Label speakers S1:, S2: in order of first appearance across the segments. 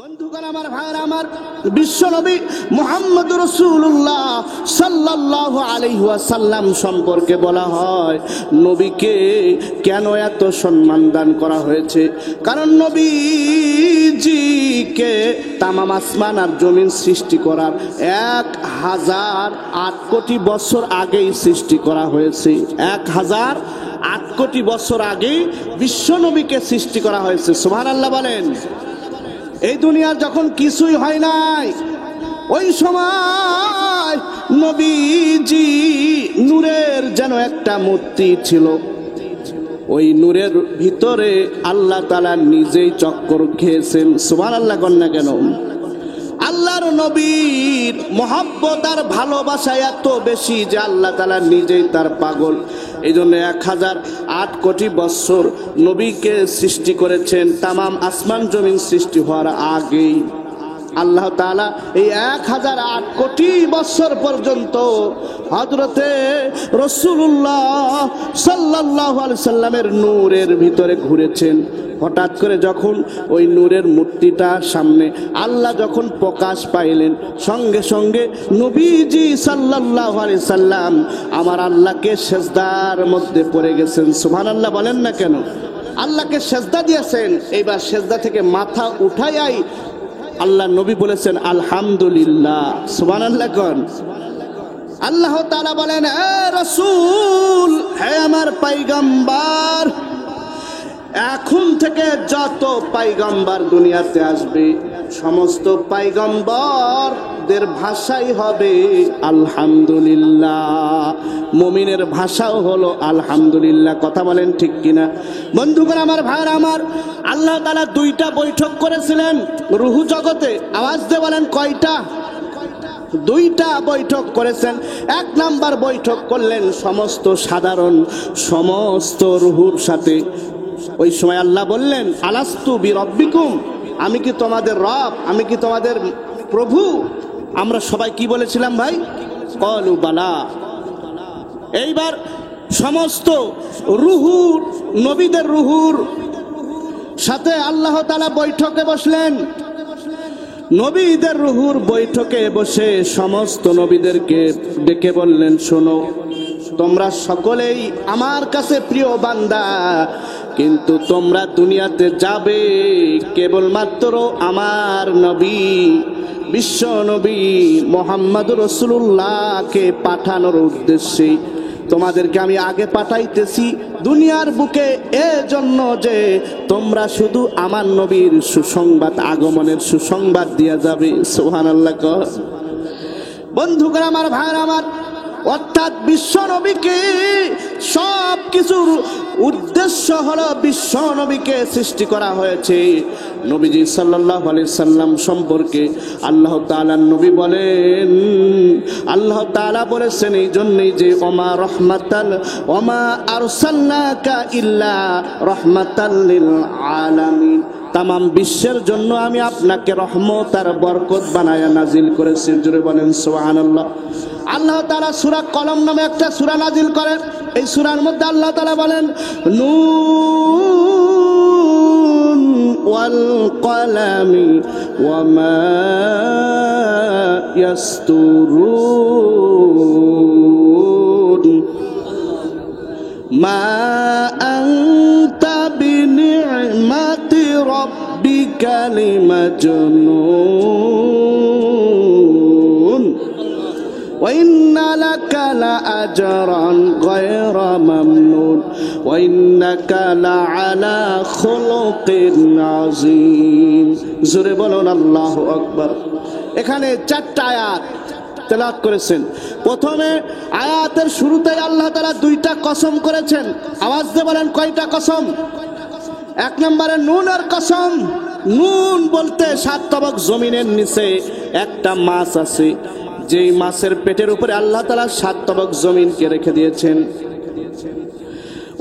S1: বন্ধুগণ আমার, ভাইরা আমার, বিশ্বনবী মুহাম্মদ রাসূলুল্লাহ সাল্লাল্লাহু আলাইহি ওয়াসাল্লাম সম্পর্কে বলা হয় নবীকে কেন এত সম্মান দান করা হয়েছে। কারণ নবীজিকে তামাম আসমান আর জমিন সৃষ্টি করার 1008 কোটি বছর আগেই সৃষ্টি করা হয়েছে। 1008 কোটি বছর আগেই বিশ্বনবীকে সৃষ্টি করা হয়েছে। সুবহানাল্লাহ বলেন। এই দুনিয়ার যখন কিছুই হয় নাই, ওই সময় নবীজি নূরের যেন একটা মূর্তি ছিল। ওই নূরের ভিতরে আল্লাহ তাআলা নিজেই চক্কর খেয়েছেন। সুবহানাল্লাহ কন্যা কেন? আল্লাহর নবীর মহব্বত আর ভালোবাসা এত বেশি যে আল্লাহ তাআলা নিজেই তার পাগল। এই জন্য 1008 কোটি বছর নবীকে সৃষ্টি করেছেন তামাম আসমান জমিন সৃষ্টি হওয়ার আগেই। আল্লাহ তাআলা এই 1008 কোটি বছর পর্যন্ত হযরতে রাসূলুল্লাহ সাল্লাল্লাহু আলাইহি সাল্লামের নূরের ভিতরে ঘুরেছেন। হঠাৎ করে যখন ওই নূরের মূর্তিটা সামনে আল্লাহ যখন প্রকাশ পাইলেন, সঙ্গে সঙ্গে নবীজি সাল্লাল্লাহু আলাইহি সাল্লাম আমার আল্লাহকে সেজদার মধ্যে পড়ে গেছেন। সুবহানাল্লাহ বলেন না কেন? আল্লাহকে সেজদা দিয়েছেন। এইবার সেজদা থেকে মাথা উঠাই আল্লাহ নবী বলেছেন আলহামদুলিল্লাহ। সুবহানাল্লাহ কোন? আল্লাহ তাআলা বলেন, এ রাসূল, হে আমার পয়গম্বর, এখন থেকে যত পয়গম্বর দুনিয়াতে আসবে সমস্ত পয়গম্বরদের ভাষাই হবে আলহামদুলিল্লাহ। মুমিনের ভাষাও হলো আলহামদুলিল্লাহ। কথা বলেন ঠিক কিনা? বন্ধুগণ আমার, ভাইরা আমার, আল্লাহ তাআলা 2টা বৈঠক করেছিলেন রূহ জগতে। আওয়াজ দিয়ে বলেন কয়টা? 2টা বৈঠক করেছেন। 1 নাম্বার বৈঠক করলেন সমস্ত সাধারণ সমস্ত রূহুর সাথে। ওই সময় আল্লাহ বললেন, আলাস্তু বিরব্বিকুম, আমি কি তোমাদের রব, আমি কি তোমাদের প্রভু? আমরা সবাই কি বলেছিলাম ভাই? ক্বালু বালা। এইবার সমস্ত রূহুর, নবীদের রূহুর সাথে আল্লাহ তাআলা বৈঠকে বসলেন। নবীদের রূহুর বৈঠকে বসে সমস্ত নবীদেরকে ডেকে বললেন, শোনো, তোমরা সকলেই আমার কাছে প্রিয় বান্দা, কিন্তু তোমরা দুনিয়াতে যাবে কেবলমাত্র আমার নবী বিশ্ব নবী মুহাম্মদ রাসূলুল্লাহকে পাঠানোর উদ্দেশ্যে। তোমাদেরকে আমি আগে পাঠাইতেছি দুনিয়ার বুকে এজন্য যে তোমরা শুধু আমার নবীর সুসংবাদ, আগমনের সুসংবাদ দিয়া যাবে। সুবহানাল্লাহ। বন্ধুগণ আমার, ভাইরা আমার, অর্থাৎ বিশ্ব নবীকে সব কিছুর উদ্দেশ্য হলো বিশ্ব নবীকে সৃষ্টি করা হয়েছে। নবীজি সাল্লাল্লাহু আলাইহি সাল্লাম সম্পর্কে আল্লাহ তাআলা নবী বলেন, আল্লাহ তাআলা বলেছেন এই জন্যই যে ওমা রহমাতাল ওমা আরসালনাকা ইল্লা রাহমাতাল লিল আলামিন, তামাম বিশ্বের জন্য আমি আপনাকে রহমত আর বরকত বানায়া নাজিল করেছি। জোরে বলেন সুবহানাল্লাহ। আল্লাহ তাআলা সূরা কলম নামে একটা সূরা নাজিল করেন। এই সূরার মধ্যে আল্লাহ তাআলা বলেন, নুন ওয়াল কলামি ওয়া মা ইয়াসতুরুন মা আনতা বিনি'মাতি রাব্বিকা লিমাজনুন ওয়া ইন্না লাকা লাআজরান গায়রা মামনুন ওয়া ইন্নাকা লাআলা খুলুকিন আযীম। জোরে বলুন আল্লাহু আকবার। এখানে 4টা আয়াত তেলাওয়াত করেছেন। প্রথমে আয়াতের শুরুতেই আল্লাহ তাআলা 2টা কসম করেছেন। আওয়াজ দিয়ে বলেন কয়টা কসম? 1 নম্বরে নুনের কসম। নুন বলতে 7 তবক জমিনের নিচে একটা মাছ আছে, যেই মাছের পেটের উপরে আল্লাহ তাআলা 7 তবক জমিনকে রেখে দিয়েছেন।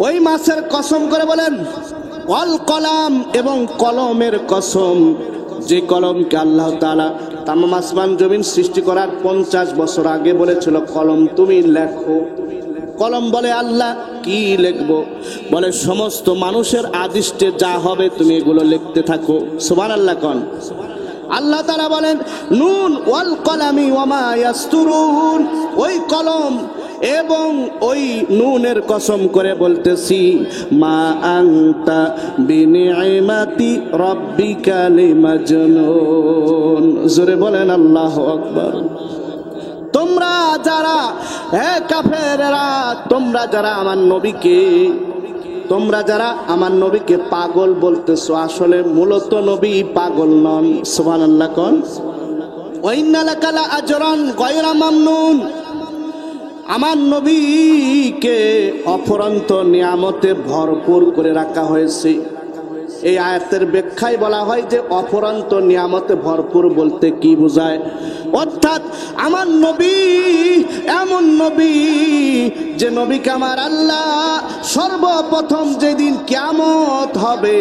S1: ওই মাছের কসম করে বলেন ওয়াল কলাম, এবং কলমের কসম, যে কলমকে আল্লাহ তাআলা তামাম আসমান জমিন সৃষ্টি করার 50 বছর আগে বলেছিল, কলম তুমি লেখো। কলম বলে আল্লাহ কি লিখবো? বলে সমস্ত মানুষের আদিষ্টে যা হবে তুমি এগুলো লিখতে থাকো। সুবহানাল্লাহ কোন। আল্লাহ তাআলা বলেন নুন ওয়াল কলামি ওয়ামা ইয়াসতুরুন, ওই কলম এবং ওই নুনের কসম করে বলতেছি, মা আনতা বিনিআমাতি রাব্বিকা লিমাজনুন। জোরে বলেন আল্লাহু আকবার। তোমরা যারা, হে কাফেররা, তোমরা যারা আমার নবীকে পাগল বলতেছো, আসলে মূলত নবী পাগল নন। সুবহানাল্লাহ কোন। ওয়া ইন্না লাকা লা আজরান গায়রা মামনুন, আমার নবীকে অফুরন্ত নিয়ামতে ভরপুর করে রাখা হয়েছে। এই আয়াতের ব্যাখ্যায় বলা হয় যে অফুরন্ত নিয়ামতে ভরপুর বলতে কি বোঝায়? অর্থাৎ আমার নবী এমন নবী যে নবীকে আমার আল্লাহ সর্বপ্রথম যেদিন কিয়ামত হবে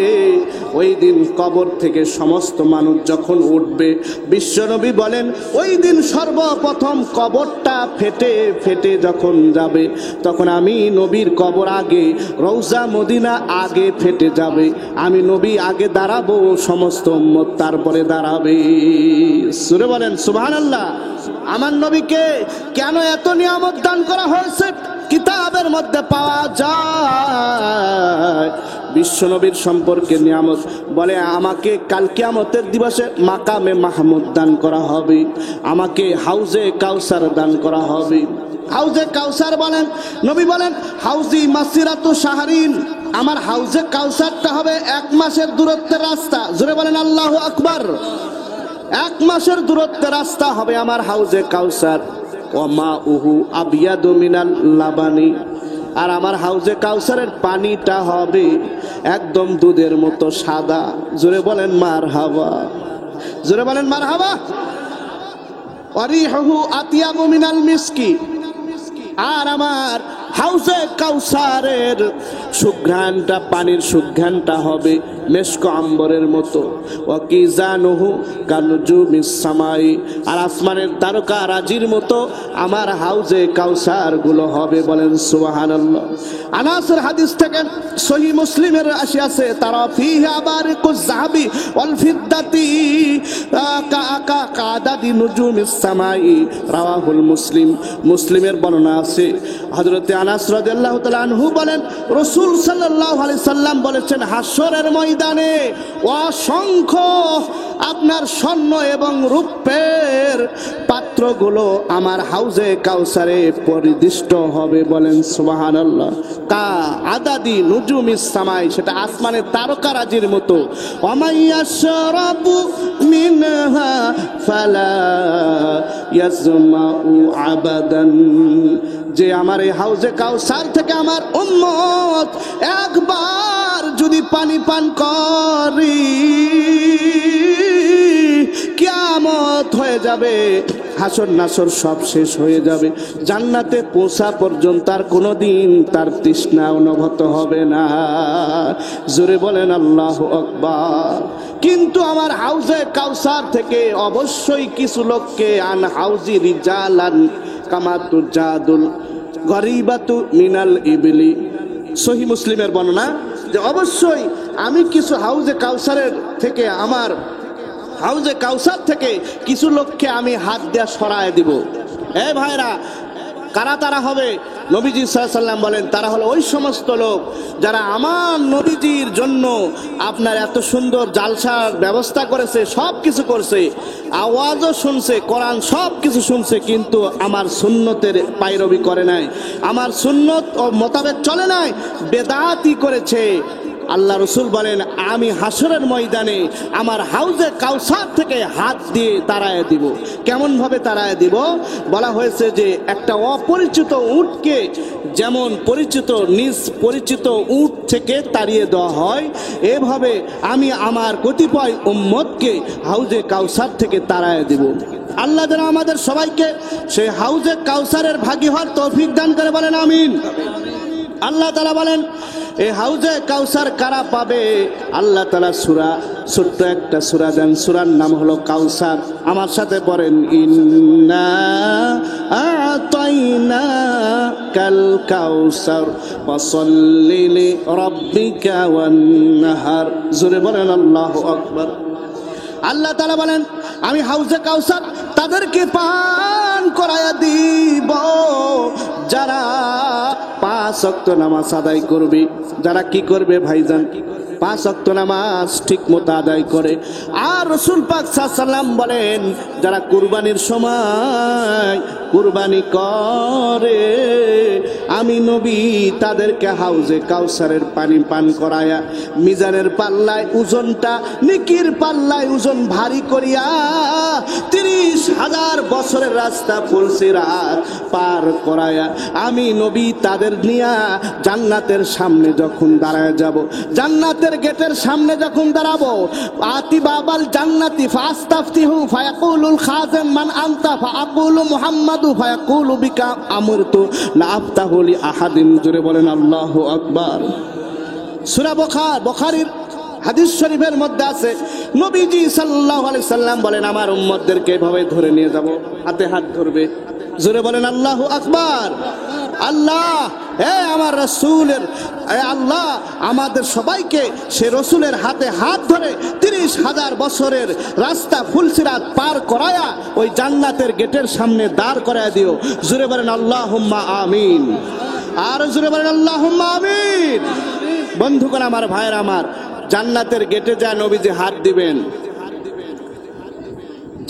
S1: ওই দিন কবর থেকে সমস্ত মানুষ যখন উঠবে, বিশ্বনবী বলেন ওই দিন সর্বপ্রথম কবরটা ফেটে ফেটে যখন যাবে, তখন আমি নবীর কবর আগে, রওজা মদিনা আগে ফেটে যাবে, আমি নবী আগে দাঁড়াবো, সমস্ত উম্মত তারপরে দাঁড়াবে। সূরা বলেন সুবহানাল্লাহ। আমার নবীকে কেন এত নিয়ামত দান করা হয়েছে কিতাবের মধ্যে পাওয়া যায়। বিশ্বনবীর সম্পর্কে নিয়ামত বলে, আমাকে কাল কিয়ামতের দিবসে মাকামে মাহমুদ দান করা হবে, আমাকে হাউজে কাউসার দান করা হবে। হাউজে কাউসার বলেন, নবী বলেন হাউজি মাসিরাতু শাহরিন, আমার হাউজে কাউসারটা হবে 1 মাসের দূরত্বের রাস্তা। জোরে বলেন আল্লাহু আকবার। 1 মাসের দূরত্বের রাস্তা হবে আমার হাউজে কাউসার। ওমা উহু আবিয়াদু মিনাল লাবানি, আর আমার হাউজে কাউসারের পানিটা হবে একদম দুধের মতো সাদা। জোরে বলেন মারহাবা, জোরে বলেন মারহাবা। ওয়ারিহুহু আতিয়াবু মিনাল মিসকি, আর আমার হাউজে কাউসারের সুঘ্রাণটা, পানির সুঘ্রাণটা হবে মেশক আম্বরের মতো। ওয়াকিজানুহু কানুজুমিস সামাই, আর আসমানের তারকা রাজির মতো আমার হাউজে কাউসার গুলো হবে। বলেন সুবহানাল্লাহ। আনাসের হাদিস থেকে সহিহ মুসলিমের আসিয়াছে, তারা ফিহা বারিকুজ যাহাবি ওয়াল ফিদ্দাতি কাআদাদি নুজুমিস সামাই, রাওয়াহুল মুসলিম। মুসলিমের বর্ণনা আছে, হযরত আনাস রাদিয়াল্লাহু তাআলা আনহু বলেন রাসূল সাল্লাল্লাহু আলাইহি সাল্লাম বলেছেন, হাসরের ময়দানে অসংখ্য আপনার স্বর্ণ এবং রূপের পাত্রগুলো আমার হাউজে কাউসারে পরিদিষ্ট হবে। বলেন সুবহানাল্লাহ। কা আদাদি নুজুমিস সামাই, সেটা আসমানের তারকারাজির মতো। ওয়ামাইয়াশরাবু মিনহা ফালা ইয়াজমাউ আবাদান, যে আমার এই হাউজে কাউসার থেকে আমার উম্মত একবার যদি পানি পান করি, কিয়ামত হয়ে যাবে, হাসর নাসর সব শেষ হয়ে যাবে, জান্নাতে পৌঁছা পর্যন্ত আর কোনোদিন তার তৃষ্ণা অনুভূত হবে না। জোরে বলেন আল্লাহু আকবার। কিন্তু আমার হাউজে কাউসার থেকে অবশ্যই কিছু লোককে আন হাউজি রিজালান কামা তুজাদুল গরিবাতু মিনাল ইবলি, সহিহ মুসলিমের বর্ণনা যে অবশ্যই আমি কিছু হাউজে কাউসারের থেকে, আমার হাউজে কাউসার থেকে কিছু লোককে আমি হাত দেয়া সরায় দিব। এ ভাইরা, কারা তারা হবে? নবীজি সাল্লাল্লাহু আলাইহি ওয়াসাল্লাম বলেন তারা হলো ওই সমস্ত লোক যারা আমার নবীজির জন্য আপনার এত সুন্দর জালসার ব্যবস্থা করেছে, সব কিছু করছে, আওয়াজও শুনছে, কোরআন সব কিছু শুনছে, কিন্তু আমার সুন্নতের পায়রবি করে নাই, আমার সুন্নত ও মোতাবেক চলে নাই, বেদাতি করেছে। আল্লাহ রসুল বলেন আমি হাসরের ময়দানে আমার হাউজে কাউসার থেকে হাত দিয়ে তাড়ায় দিব। কেমন ভাবে তাড়ায় দিব? বলা হয়েছে যে একটা অপরিচিত উটকে যেমন পরিচিত নিজ পরিচিত উট থেকে তাড়িয়ে দেওয়া হয়, এভাবে আমি আমার কতিপয় উম্মতকে হাউজে কাউসার থেকে তাড়ায় দিব। আল্লাহ যেন আমাদের সবাইকে সেই হাউজে কাউসারের ভাগী হওয়ার তৌফিক দান করে। বলেন আমিন। আল্লাহ তাআলা বলেন এই হাউজে কাউসার কারা পাবে? আল্লাহ তাআলা সূরা, ছোট্ট একটা সূরা দেন, সূরার নাম হলো কাউসার। আমার সাথে পড়েন, ইন্না আতাইনা কাল কাউসার ফাসাল্লি লিরাব্বিকা ওয়ানহার। জোরে বলেন আল্লাহু আকবার। আল্লাহ তাআলা বলেন আমি হাউজে কাউসার তাদেরকে পান করায়া দিব যারা 5 ওয়াক্ত নামাজ আদায় করবে। যারা কি করবে ভাইজান? 5 ওয়াক্ত নামাজ ঠিক মতো আদায় করে। আর রাসূল পাক সাল্লাল্লাহু আলাইহি ওয়াসাল্লাম বলেন যারা কুরবানির সময় কুরবানি করে আমি নবী তাদেরকে হাউজে কাউসারের পানি পান করায়া মিজানের পাল্লায় ওজনটা, নেকির পাল্লায় ওজন ভারী করিয়া 30,000 বছরের রাস্তা ফুলসিরাত পার করায়া আমি নবী তাদের নিয়া জান্নাতের সামনে যখন দাঁড়ায় যাব, জান্নাতের গেটের সামনে যখন দাঁড়াবো, আতি বাবাল জান্নাতি ফাস্তাফতিহু ফায়াকুলুল খাজিম মান আনতা ফাআকুলু মুহাম্মাদু ফায়াকুলু বিকা আমরতু লা আফতাহু লি আহাদিন। জোরে বলেন আল্লাহু আকবার। সূরা বুখারীর হাদিস শরীফের মধ্যে আছে নবীজি সাল্লাল্লাহু আলাইহি সাল্লাম বলেন আমার উম্মতদেরকে এভাবে ধরে নিয়ে যাব, হাতে হাত ধরবে। জোরে বলেন আল্লাহু আকবার। আল্লাহ আমার রাসূলের আল্লাহ আমাদের সবাইকে সে রাসূলের হাতে হাত ধরে 30,000 বছরের রাস্তা ফুলসিরাত পার করায়া ওই জান্নাতের গেটের সামনে দাঁড় করায়া দিও। জোরে বলেন আল্লাহুম্মা আমিন। আর জোরে বলেন আল্লাহুম্মা আমিন। বন্ধুগণ আমার, ভাইয়ের আমার, জান্নাতের গেটে যা নবীজি হাত দিবেন,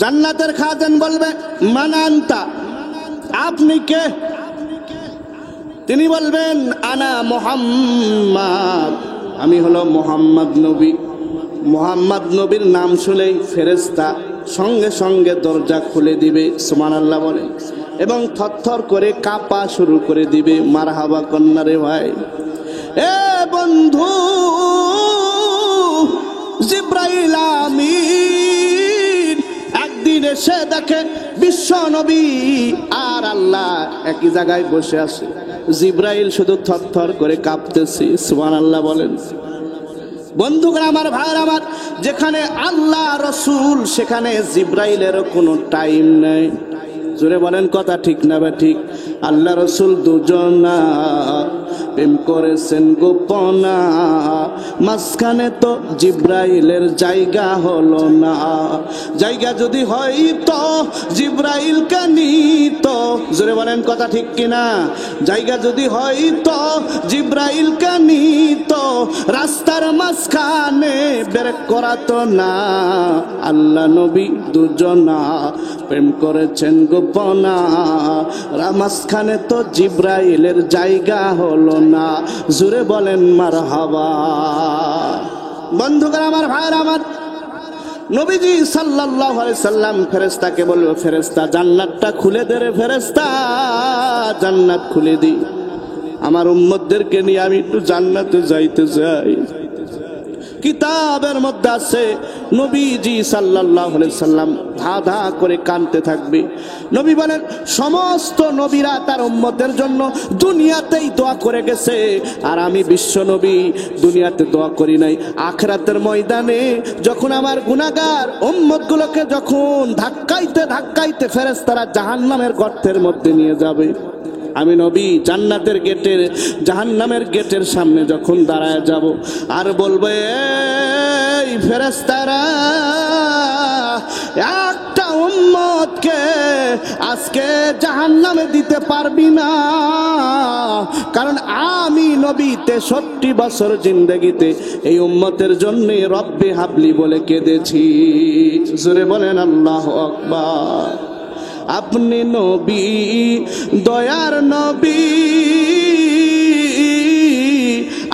S1: জান্নাতের খাদেম বলবে মান আনতা, আপনি কে? তিনি বলবেন আনা মুহাম্মদ, আমি হলো মুহাম্মদ নবী। মুহাম্মদ নবীর নাম শুনেই ফেরেশতা সঙ্গে সঙ্গে দরজা খুলে দিবে, সুবহানাল্লাহ বলেন, এবং থরথর করে কাঁপা শুরু করে দিবে। মারহাবা কন্যা রে ভাই। এ বন্ধু, জিবরাইল আমিন একদিন এসে দেখে বিশ্ব নবী আর আল্লাহ একই জায়গায় বসে আছে। জিবরাইল শুধু থরথর করে কাঁপতেছে, সুবহানাল্লাহ বলেন। বন্ধুগণ আমার, ভাইয়ের আমার, যেখানে আল্লাহ রসুল সেখানে জিবরাইলেরও কোনো টাইম নেই। জোরে বলেন কথা ঠিক না বা ঠিক? আল্লাহ রসুল দুজনা প্রেম করেছেন গোপনা, মাঝখানে তো জিবরাইলের জায়গা হলো না। জায়গা যদি হয়তো জিবরাইলকে নিত, জোরে বলেন কথা ঠিক কিনা? জায়গা যদি হয়তো জিবরাইলকে নিত, রাস্তার মাঝখানে বের করাতো না। আল্লাহ নবী দুজনা প্রেম করেছেন গোপনা, মাঝখানে তো জিবরাইলের জায়গা হলো না। জোরে বলেন মারহাবা। বন্ধুগণ আমার, ভাইয়ের আমার, নবীজি সাল্লাল্লাহু আলাইহি সাল্লাম ফেরেশতাকে বলল, ফেরেশতা জান্নাতটা খুলে দে রে ফেরেশতা, জান্নাত খুলে দি, আমার উম্মতদেরকে নিয়ে আমি একটু জান্নাতে যাইতে চাই। কিতাবের মধ্যে আছে নবীজি সাল্লাল্লাহু আলাইহি সাল্লাম ধা ধা করে কাঁদতে থাকবে। নবী বলেন সমস্ত নবীরা তার উম্মতের জন্য দুনিয়াতেই দোয়া করে গেছে, আর আমি বিশ্ব নবী দুনিয়াতে দোয়া করি নাই। আখিরাতের ময়দানে যখন আমার গুনাহগার উম্মতগুলোকে যখন ধাক্কাইতে ধাক্কাইতে ফেরেশতারা জাহান্নামের গর্তের মধ্যে নিয়ে যাবে, আমি নবী জান্নাতের গেটের জাহান্নামের গেটের সামনে যখন দাঁড়ায় যাব আর বলবো, এই ফেরেশতারা, একটা উম্মতকে আজকে জাহান্নামে দিতে পারবি না, কারণ আমি নবী 63 বছর জিন্দেগিতে এই উম্মতের জন্য রব্বে হাবলি বলে কেঁদেছি। জোরে বলেন আল্লাহু আকবার। আপনি নবী, দয়ার নবী,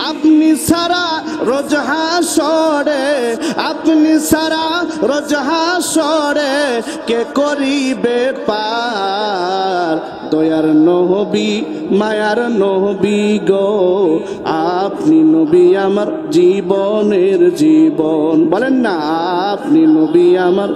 S1: আপনি সারা রোজ হাসরে, আপনি সারা রোজ হাসরে কে করিবে পার। দয়ার নবী, মায়ার নবী গো, আপনি নবী আমার জীবনের জীবন। বলেন না, আপনি নবী আমার